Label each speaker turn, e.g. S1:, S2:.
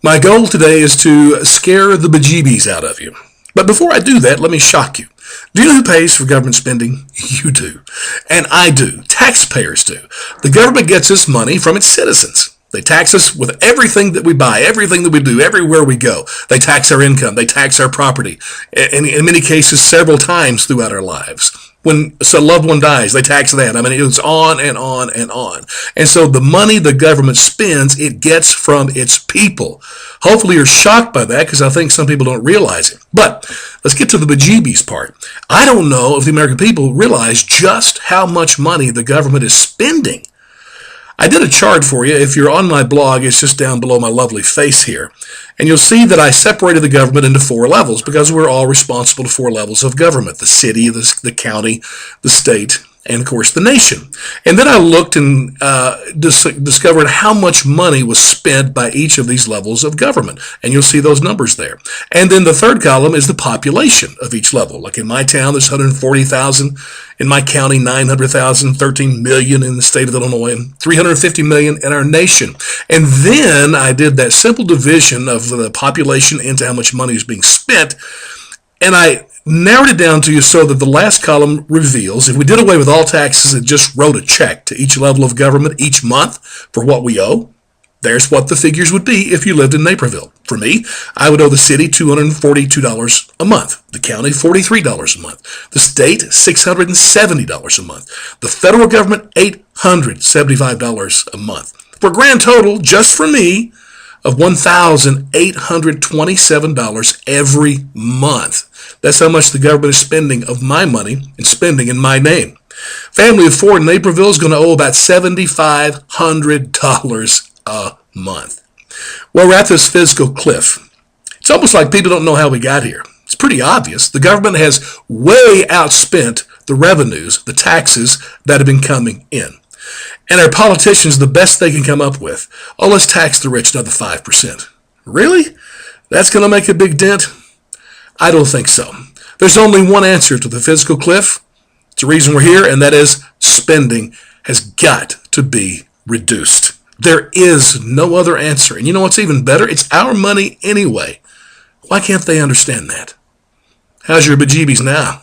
S1: My goal today is to scare the bejeebies out of you. But before I do that, let me shock you. Do you know who pays for government spending? You do. And I do. Taxpayers do. The government gets its money from its citizens. They tax us with everything that we buy, everything that we do, everywhere we go. They tax our income. They tax our property. And in many cases, several times throughout our lives. When a loved one dies, they tax that. I mean, it's on and on and on. And so the money the government spends, it gets from its people. Hopefully you're shocked by that, because I think some people don't realize it. But let's get to the bejeebies part. I don't know if the American people realize just how much money the government is spending. I did a chart for you. If you're on my blog, it's just down below my lovely face here. And you'll see that I separated the government into 4 levels, because we're all responsible to 4 levels of government: the city, the county, the state, and of course the nation. And then I looked and discovered how much money was spent by each of these levels of government. And you'll see those numbers there. And then the third column is the population of each level. Like in my town, there's 140,000. In my county, 900,000, 13 million in the state of Illinois, and 350 million in our nation. And then I did that simple division of the population into how much money is being spent. And I narrowed it down to you so that the last column reveals, if we did away with all taxes and just wrote a check to each level of government each month for what we owe, there's what the figures would be if you lived in Naperville. For me, I would owe the city $242 a month, the county $43 a month, the state $670 a month, the federal government $875 a month, for a grand total, just for me, of $1,827 every month. That's how much the government is spending of my money and spending in my name. Family of 4 in Naperville is going to owe about $7,500 a month. Well, we're at this fiscal cliff. It's almost like people don't know how we got here. It's pretty obvious. The government has way outspent the revenues, the taxes that have been coming in. And our politicians, the best they can come up with, oh, let's tax the rich another 5%. Really? That's going to make a big dent? I don't think so. There's only one answer to the fiscal cliff. It's the reason we're here, and that is spending has got to be reduced. There is no other answer. And you know what's even better? It's our money anyway. Why can't they understand that? How's your bejeebies now?